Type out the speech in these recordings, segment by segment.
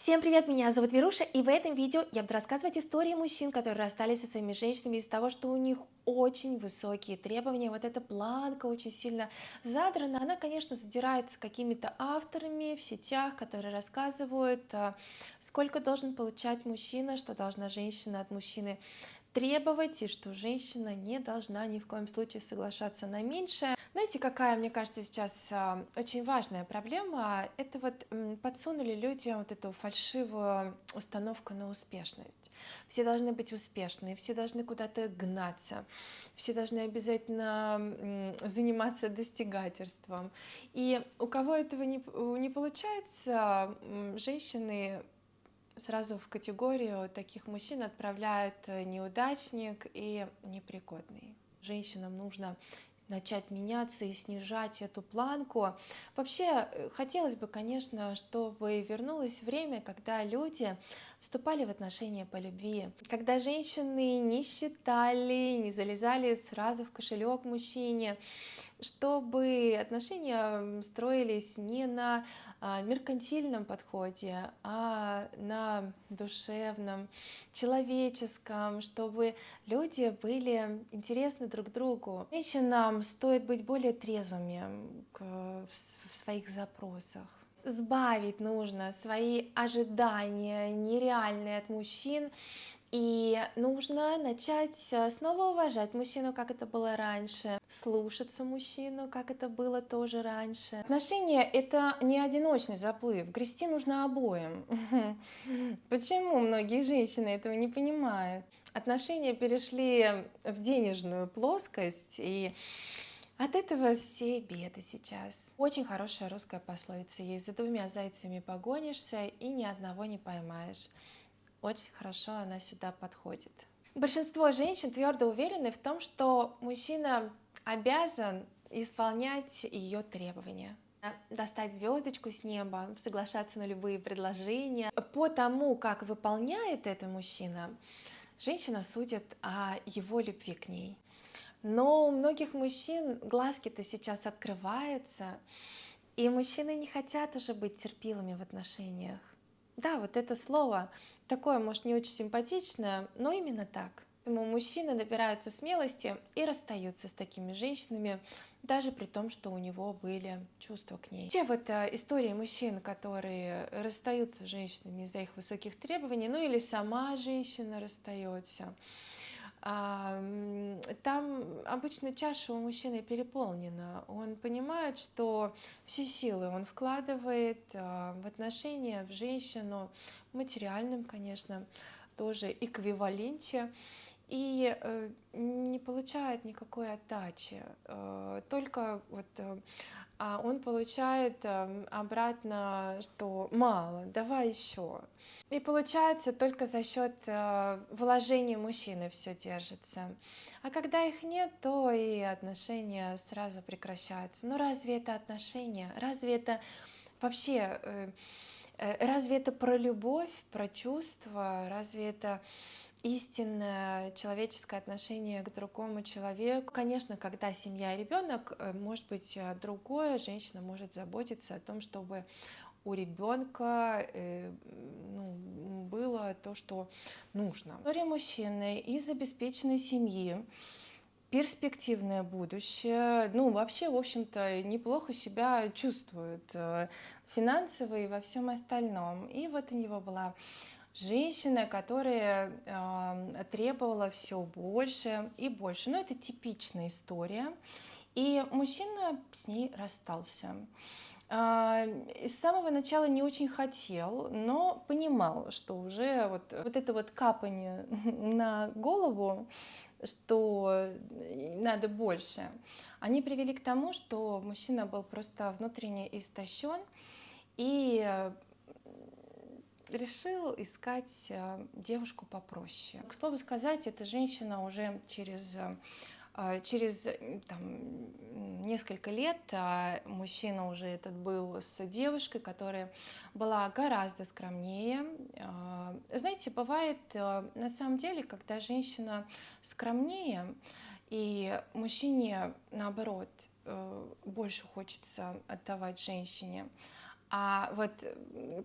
Всем привет, меня зовут Веруша, и в этом видео я буду рассказывать истории мужчин, которые расстались со своими женщинами из-за того, что у них очень высокие требования. Вот эта планка очень сильно задрана. Она, конечно, задирается какими-то авторами в сетях, которые рассказывают, сколько должен получать мужчина, что должна женщина от мужчины требовать, и что женщина не должна ни в коем случае соглашаться на меньшее. Знаете, какая, мне кажется, сейчас очень важная проблема? Это вот подсунули людям вот эту фальшивую установку на успешность. Все должны быть успешны, все должны куда-то гнаться, все должны обязательно заниматься достигательством. И у кого этого не получается, женщины сразу в категорию таких мужчин отправляют неудачник и непригодный. Женщинам нужно начать меняться и снижать эту планку. Вообще, хотелось бы, конечно, чтобы вернулось время, когда люди вступали в отношения по любви, когда женщины не считали, не залезали сразу в кошелек мужчине, чтобы отношения строились не на меркантильном подходе, а на душевном, человеческом, чтобы люди были интересны друг другу. Женщинам стоит быть более трезвыми в своих запросах. Сбавить нужно свои ожидания нереальные от мужчин, и нужно начать снова уважать мужчину, как это было раньше, слушаться мужчину, как это было тоже раньше. Отношения — это не одиночный заплыв, грести нужно обоим. Почему многие женщины этого не понимают? Отношения перешли в денежную плоскость, и от этого все беды сейчас. Очень хорошая русская пословица есть: за двумя зайцами погонишься и ни одного не поймаешь. Очень хорошо она сюда подходит. Большинство женщин твердо уверены в том, что мужчина обязан исполнять ее требования, достать звездочку с неба, соглашаться на любые предложения. По тому, как выполняет это мужчина, женщина судит о его любви к ней. Но у многих мужчин глазки-то сейчас открываются, и мужчины не хотят уже быть терпилами в отношениях. Да, вот это слово такое, может, не очень симпатичное, но именно так. Поэтому мужчины набираются смелости и расстаются с такими женщинами, даже при том, что у него были чувства к ней. Вообще вот истории мужчин, которые расстаются с женщинами из-за их высоких требований, ну или сама женщина расстается, там обычно чаша у мужчины переполнена. Он понимает, что все силы он вкладывает в отношения, в женщину, в материальном, конечно, тоже эквиваленте, и не получает никакой отдачи. Только вот он получает обратно, что мало, давай еще. И получается, только за счет вложений мужчины все держится. А когда их нет, то и отношения сразу прекращаются. Но разве это отношения? Разве это вообще, разве это про любовь, про чувства? Разве это истинное человеческое отношение к другому человеку? Конечно, когда семья и ребенок, может быть другое, женщина может заботиться о том, чтобы у ребенка было то, что нужно. История мужчины из обеспеченной семьи, перспективное будущее, вообще, в общем-то, неплохо себя чувствует финансово и во всем остальном. И вот у него была женщина, которая требовала все больше и больше. Но это типичная история. И мужчина с ней расстался. С самого начала не очень хотел, но понимал, что уже вот это вот капание на голову, что надо больше, они привели к тому, что мужчина был просто внутренне истощен и решил искать девушку попроще. К слову сказать, эта женщина уже через несколько лет мужчина уже этот был с девушкой, которая была гораздо скромнее. Знаете, бывает на самом деле, когда женщина скромнее, и мужчине, наоборот, больше хочется отдавать женщине. А вот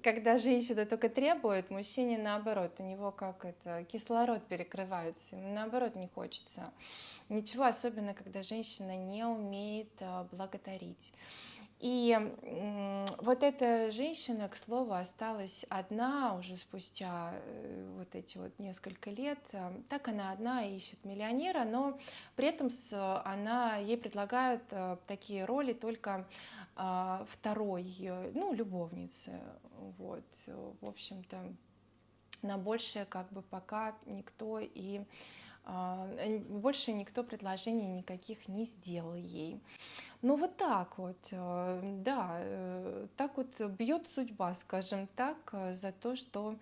когда женщина только требует, мужчине наоборот, у него как это, кислород перекрывается, ему наоборот не хочется. Ничего, особенно когда женщина не умеет благодарить. И вот эта женщина, к слову, осталась одна уже спустя вот эти вот несколько лет. Так она одна ищет миллионера, но при этом ей предлагают такие роли только второй, ну, любовницы. Вот, в общем-то, на большее как бы пока никто больше никто предложений никаких не сделал ей. Ну вот так вот, да, так вот бьет судьба, скажем так, за то, что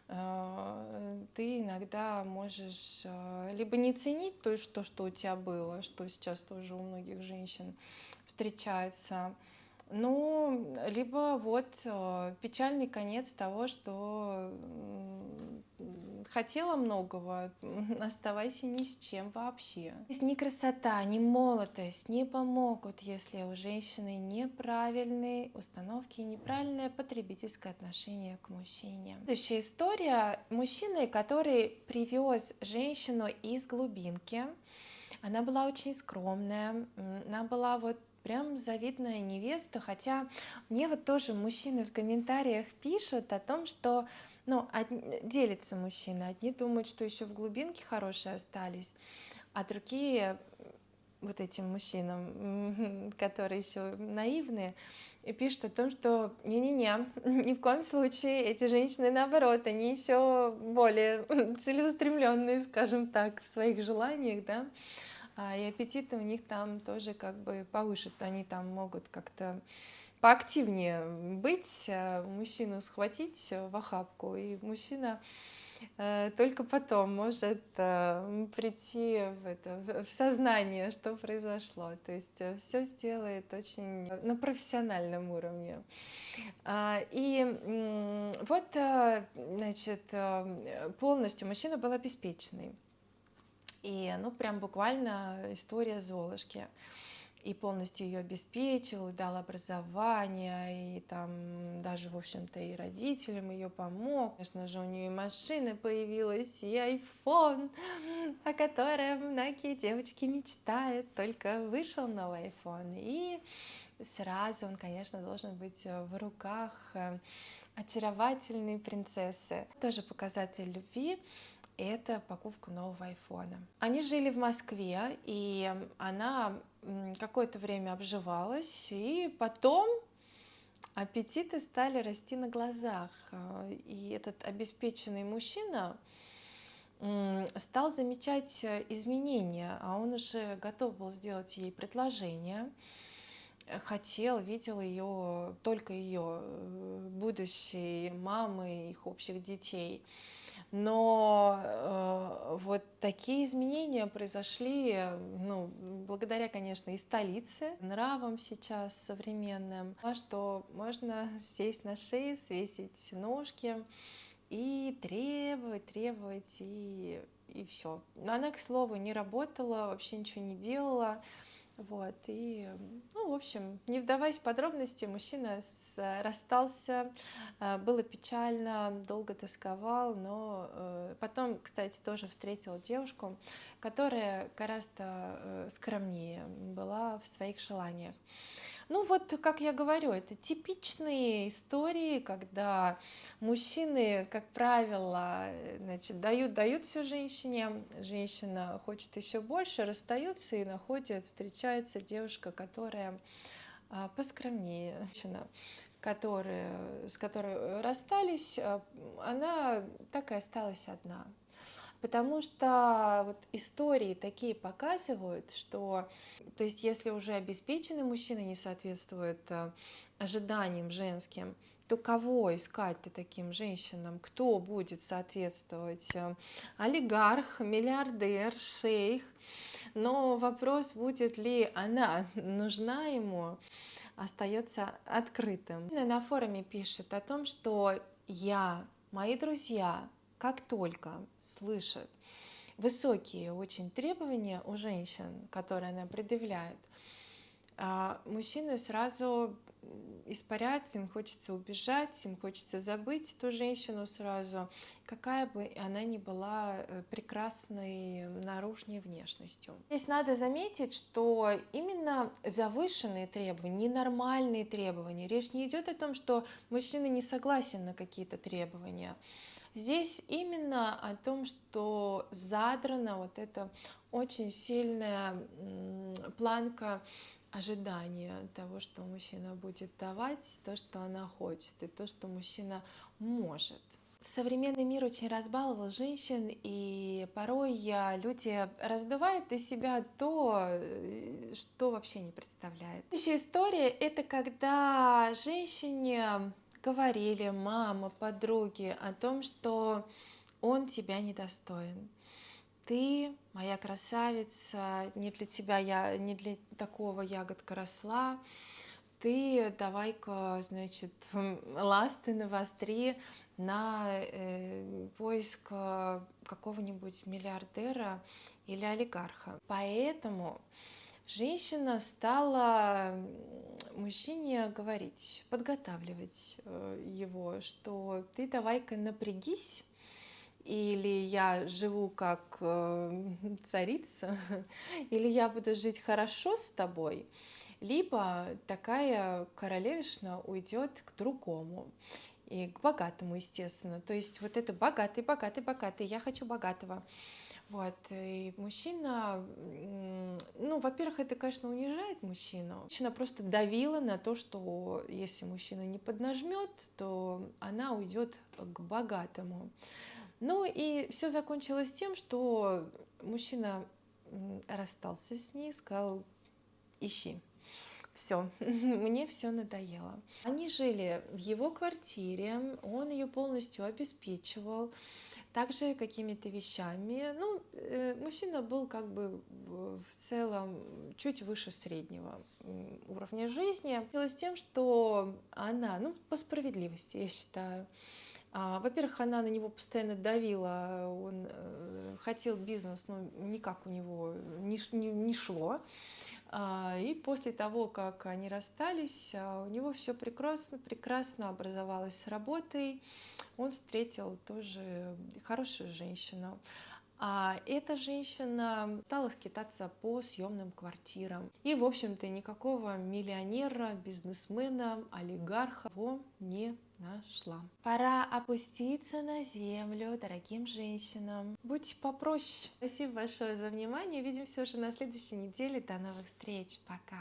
ты иногда можешь либо не ценить то, что у тебя было, что сейчас тоже у многих женщин встречается, ну, либо вот печальный конец того, что хотела многого, оставайся ни с чем вообще. Ни красота, ни молодость не помогут, если у женщины неправильные установки и неправильное потребительское отношение к мужчине. Следующая история. Мужчина, который привез женщину из глубинки. Она была очень скромная, она была вот прям завидная невеста, хотя мне вот тоже мужчины в комментариях пишут о том, что, ну, делятся мужчины, одни думают, что еще в глубинке хорошие остались, а другие вот этим мужчинам, которые еще наивные, и пишут о том, что не-не-не, ни в коем случае эти женщины наоборот, они еще более целеустремленные, скажем так, в своих желаниях, да, и аппетиты у них там тоже как бы повыше, они там могут как-то поактивнее быть, мужчину схватить в охапку, и мужчина только потом может прийти в сознание, что произошло. То есть все сделает очень на профессиональном уровне. Вот, значит, полностью мужчина был обеспеченный. И, ну, прям буквально история Золушки. И полностью ее обеспечил, дал образование, и там даже, в общем-то, и родителям ее помог. Конечно же, у нее и машина появилась, и айфон, о котором многие девочки мечтают. Только вышел новый айфон, и сразу он, конечно, должен быть в руках очаровательной принцессы. Тоже показатель любви — это покупка нового айфона. Они жили в Москве, и она какое-то время обживалась, и потом аппетиты стали расти на глазах. И этот обеспеченный мужчина стал замечать изменения, а он уже готов был сделать ей предложение, хотел, видел ее, только ее будущей мамой, их общих детей. Но вот такие изменения произошли, ну, благодаря, конечно, и столице, нравам сейчас современным, что можно сесть на шею, свесить ножки и требовать, и все. Но она, к слову, не работала, вообще ничего не делала. Вот, и, ну, в общем, не вдаваясь в подробности, мужчина расстался, было печально, долго тосковал, но потом, кстати, тоже встретил девушку, которая гораздо скромнее была в своих желаниях. Ну вот, как я говорю, это типичные истории, когда мужчины, как правило, значит, дают все женщине, женщина хочет еще больше, расстаются и находят, встречается девушка, которая поскромнее, женщина, с которой расстались, она так и осталась одна. Потому что вот истории такие показывают, что, то есть, если уже обеспеченный мужчина не соответствует ожиданиям женским, то кого искать-то таким женщинам? Кто будет соответствовать? Олигарх, миллиардер, шейх. Но вопрос, будет ли она нужна ему, остается открытым. На форуме пишет о том, что мои друзья, как только слышат высокие очень требования у женщин, которые она предъявляет, мужчины сразу испаряются, им хочется убежать, им хочется забыть эту женщину сразу, какая бы она ни была прекрасной наружной внешностью. Здесь надо заметить, что именно завышенные требования, ненормальные требования, речь не идет о том, что мужчина не согласен на какие-то требования. Здесь именно о том, что задрана вот эта очень сильная планка ожидания того, что мужчина будет давать, то, что она хочет, и то, что мужчина может. Современный мир очень разбаловал женщин, и порой люди раздувают из себя то, что вообще не представляет. Следующая история — это когда женщине говорили мама, подруги о том, что он тебя недостоин. Ты моя красавица, не для тебя я, не для такого ягодка росла. Ты давай-ка, значит, ласты навостри на поиск какого-нибудь миллиардера или олигарха. Поэтому женщина стала мужчине говорить, подготавливать его, что ты давай-ка напрягись, или я живу как царица, или я буду жить хорошо с тобой, либо такая королевишна уйдет к другому. И к богатому, естественно. То есть вот это богатый, богатый, богатый, я хочу богатого. Вот, и мужчина, ну, во-первых, это, конечно, унижает мужчину. Женщина просто давила на то, что если мужчина не поднажмет, то она уйдет к богатому. Ну и все закончилось тем, что мужчина расстался с ней, сказал: ищи. Все, мне все надоело. Они жили в его квартире, он ее полностью обеспечивал, также какими-то вещами. Ну, мужчина был как бы в целом чуть выше среднего уровня жизни. Дело с тем, что она, ну, по справедливости, я считаю, во-первых, она на него постоянно давила, он хотел бизнес, но никак у него не шло. И после того, как они расстались, у него все прекрасно, прекрасно образовалось с работой. Он встретил тоже хорошую женщину. А эта женщина стала скитаться по съемным квартирам. И, в общем-то, никакого миллионера, бизнесмена, олигарха его не нашла. Пора опуститься на землю дорогим женщинам. Будьте попроще. Спасибо большое за внимание. Увидимся уже на следующей неделе. До новых встреч. Пока.